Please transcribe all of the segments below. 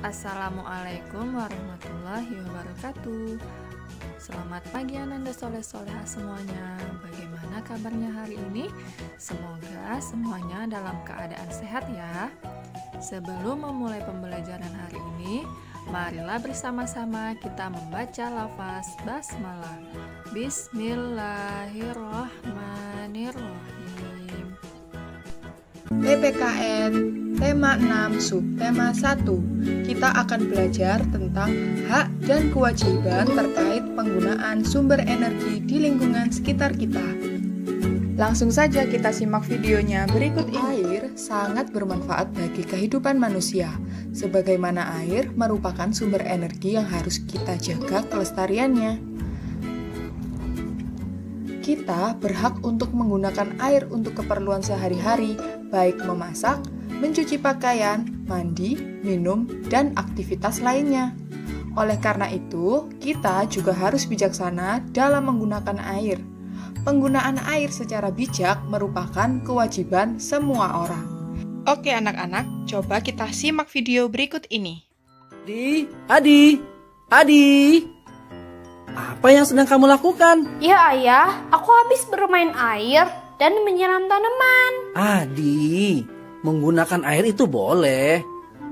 Assalamualaikum warahmatullahi wabarakatuh. Selamat pagi Ananda soleh-soleha semuanya. Bagaimana kabarnya hari ini? Semoga semuanya dalam keadaan sehat ya. Sebelum memulai pembelajaran hari ini, marilah bersama-sama kita membaca lafaz basmalah. Bismillahirrahmanirrahim. PPKN Tema 6 Subtema 1. Kita akan belajar tentang hak dan kewajiban terkait penggunaan sumber energi di lingkungan sekitar kita. Langsung saja kita simak videonya berikut ini. Air sangat bermanfaat bagi kehidupan manusia. Sebagaimana air merupakan sumber energi yang harus kita jaga kelestariannya. Kita berhak untuk menggunakan air untuk keperluan sehari-hari, baik memasak, mencuci pakaian, mandi, minum, dan aktivitas lainnya. Oleh karena itu, kita juga harus bijaksana dalam menggunakan air. Penggunaan air secara bijak merupakan kewajiban semua orang. Oke anak-anak, coba kita simak video berikut ini. Adi, apa yang sedang kamu lakukan? Ya ayah, aku habis bermain air dan menyiram tanaman. Adi, menggunakan air itu boleh.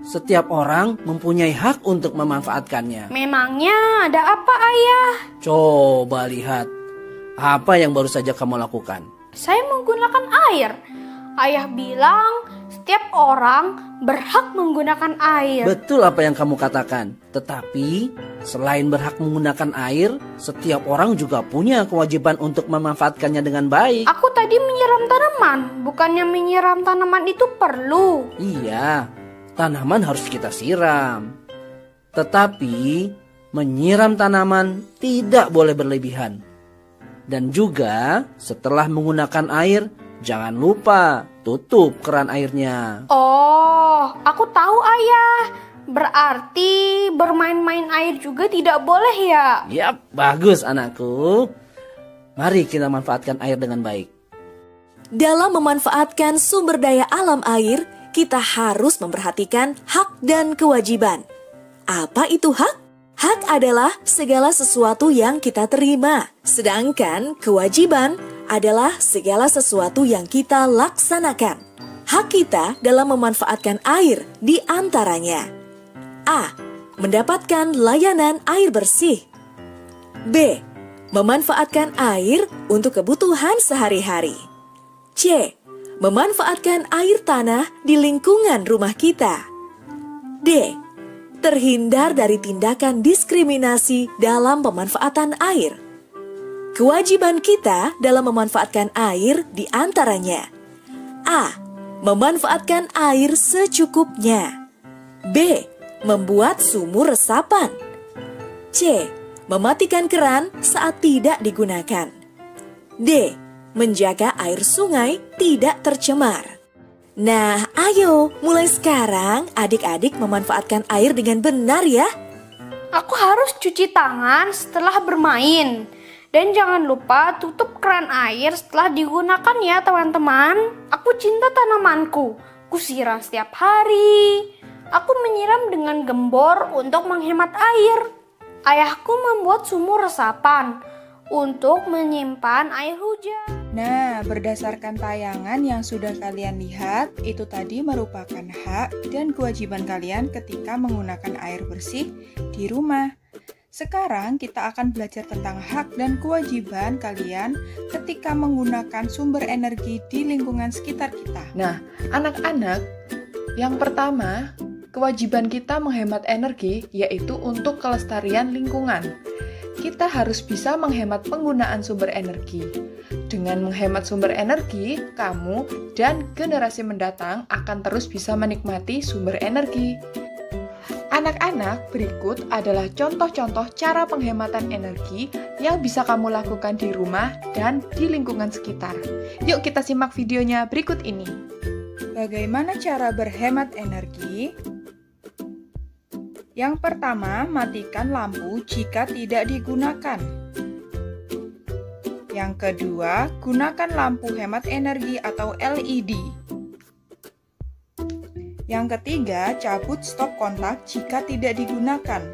Setiap orang mempunyai hak untuk memanfaatkannya. Memangnya ada apa ayah? Coba lihat, apa yang baru saja kamu lakukan? Saya menggunakan air. Ayah bilang setiap orang berhak menggunakan air. Betul apa yang kamu katakan. Tetapi selain berhak menggunakan air, setiap orang juga punya kewajiban untuk memanfaatkannya dengan baik. Aku tadi menyiram tanaman. Bukannya menyiram tanaman itu perlu? Iya, tanaman harus kita siram. Tetapi menyiram tanaman tidak boleh berlebihan. Dan juga setelah menggunakan air, jangan lupa tutup keran airnya. Oh, aku tahu ayah. Berarti bermain-main air juga tidak boleh ya? Yap, bagus anakku. Mari kita manfaatkan air dengan baik. Dalam memanfaatkan sumber daya alam air, kita harus memperhatikan hak dan kewajiban. Apa itu hak? Hak adalah segala sesuatu yang kita terima, sedangkan kewajiban adalah segala sesuatu yang kita laksanakan. Hak kita dalam memanfaatkan air di antaranya: A. Mendapatkan layanan air bersih. B. Memanfaatkan air untuk kebutuhan sehari-hari. C. Memanfaatkan air tanah di lingkungan rumah kita. D. Terhindar dari tindakan diskriminasi dalam pemanfaatan air. Kewajiban kita dalam memanfaatkan air di antaranya: A. Memanfaatkan air secukupnya. B. Membuat sumur resapan. C. Mematikan keran saat tidak digunakan. D. Menjaga air sungai tidak tercemar. Nah, ayo mulai sekarang adik-adik memanfaatkan air dengan benar ya. Aku harus cuci tangan setelah bermain. Dan jangan lupa tutup keran air setelah digunakan ya teman-teman. Aku cinta tanamanku. Kusiram setiap hari. Aku menyiram dengan gembor untuk menghemat air. Ayahku membuat sumur resapan untuk menyimpan air hujan. Nah, berdasarkan tayangan yang sudah kalian lihat, itu tadi merupakan hak dan kewajiban kalian ketika menggunakan air bersih di rumah. Sekarang kita akan belajar tentang hak dan kewajiban kalian ketika menggunakan sumber energi di lingkungan sekitar kita. Nah, anak-anak, yang pertama, kewajiban kita menghemat energi yaitu untuk kelestarian lingkungan. Kita harus bisa menghemat penggunaan sumber energi. Dengan menghemat sumber energi, kamu dan generasi mendatang akan terus bisa menikmati sumber energi. Anak-anak, berikut adalah contoh-contoh cara penghematan energi yang bisa kamu lakukan di rumah dan di lingkungan sekitar. Yuk kita simak videonya berikut ini. Bagaimana cara berhemat energi? Yang pertama, matikan lampu jika tidak digunakan. Yang kedua, gunakan lampu hemat energi atau LED. Yang ketiga, cabut stop kontak jika tidak digunakan.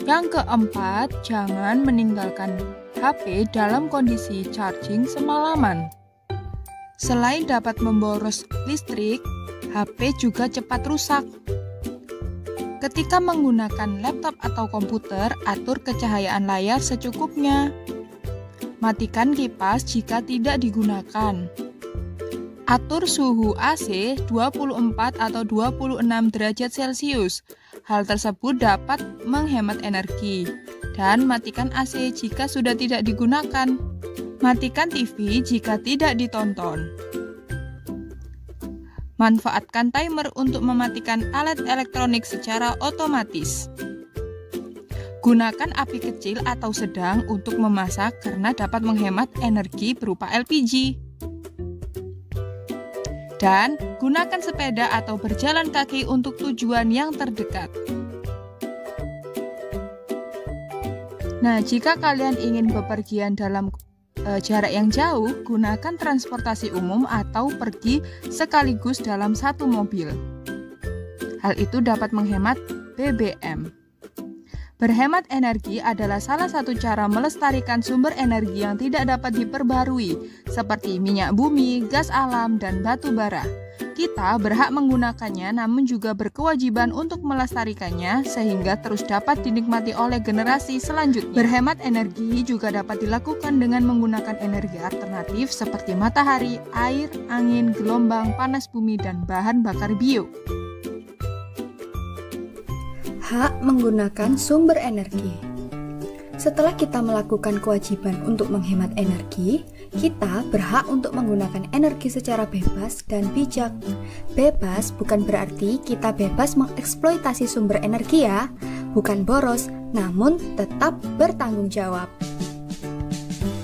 Yang keempat, jangan meninggalkan HP dalam kondisi charging semalaman. Selain dapat memboros listrik, HP juga cepat rusak. Ketika menggunakan laptop atau komputer, atur kecahayaan layar secukupnya. Matikan kipas jika tidak digunakan. Atur suhu AC 24 atau 26 derajat Celcius. Hal tersebut dapat menghemat energi. Dan matikan AC jika sudah tidak digunakan. Matikan TV jika tidak ditonton. Manfaatkan timer untuk mematikan alat elektronik secara otomatis. Gunakan api kecil atau sedang untuk memasak karena dapat menghemat energi berupa LPG. Dan gunakan sepeda atau berjalan kaki untuk tujuan yang terdekat. Nah, jika kalian ingin bepergian dalam jarak yang jauh, gunakan transportasi umum atau pergi sekaligus dalam satu mobil. Hal itu dapat menghemat BBM. Berhemat energi adalah salah satu cara melestarikan sumber energi yang tidak dapat diperbarui, seperti minyak bumi, gas alam, dan batu bara. Kita berhak menggunakannya namun juga berkewajiban untuk melestarikannya sehingga terus dapat dinikmati oleh generasi selanjutnya. Berhemat energi juga dapat dilakukan dengan menggunakan energi alternatif seperti matahari, air, angin, gelombang, panas bumi, dan bahan bakar bio. Hak menggunakan sumber energi. Setelah kita melakukan kewajiban untuk menghemat energi, kita berhak untuk menggunakan energi secara bebas dan bijak. Bebas bukan berarti kita bebas mengeksploitasi sumber energi ya, bukan boros, namun tetap bertanggung jawab.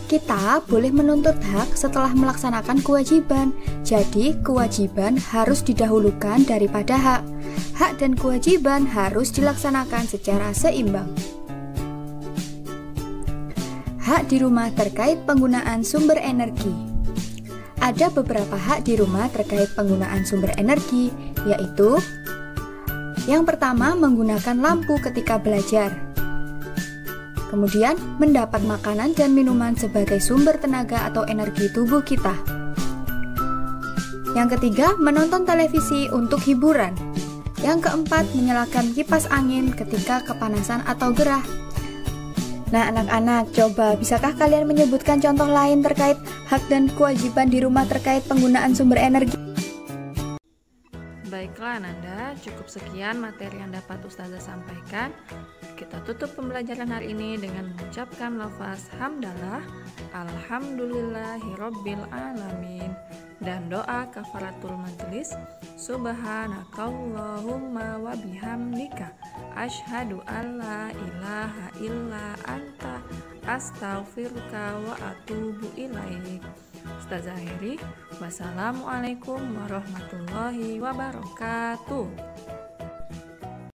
Kita boleh menuntut hak setelah melaksanakan kewajiban, jadi kewajiban harus didahulukan daripada hak. Hak dan kewajiban harus dilaksanakan secara seimbang. Hak di rumah terkait penggunaan sumber energi. Ada beberapa hak di rumah terkait penggunaan sumber energi, yaitu yang pertama, menggunakan lampu ketika belajar. Kemudian, mendapat makanan dan minuman sebagai sumber tenaga atau energi tubuh kita. Yang ketiga, menonton televisi untuk hiburan. Yang keempat, menyalakan kipas angin ketika kepanasan atau gerah. Nah, anak-anak, coba bisakah kalian menyebutkan contoh lain terkait hak dan kewajiban di rumah terkait penggunaan sumber energi? Baiklah Ananda, cukup sekian materi yang dapat Ustazah sampaikan. Kita tutup pembelajaran hari ini dengan mengucapkan lafaz hamdalah, alhamdulillahirabbil alamin, dan doa kafaratul majelis, subhanakallahumma wa bihamdika asyhadu alla ilaha illa anta astaghfiruka wa atubu ilaik. Ustazah Heri, wassalamualaikum warahmatullahi wabarakatuh.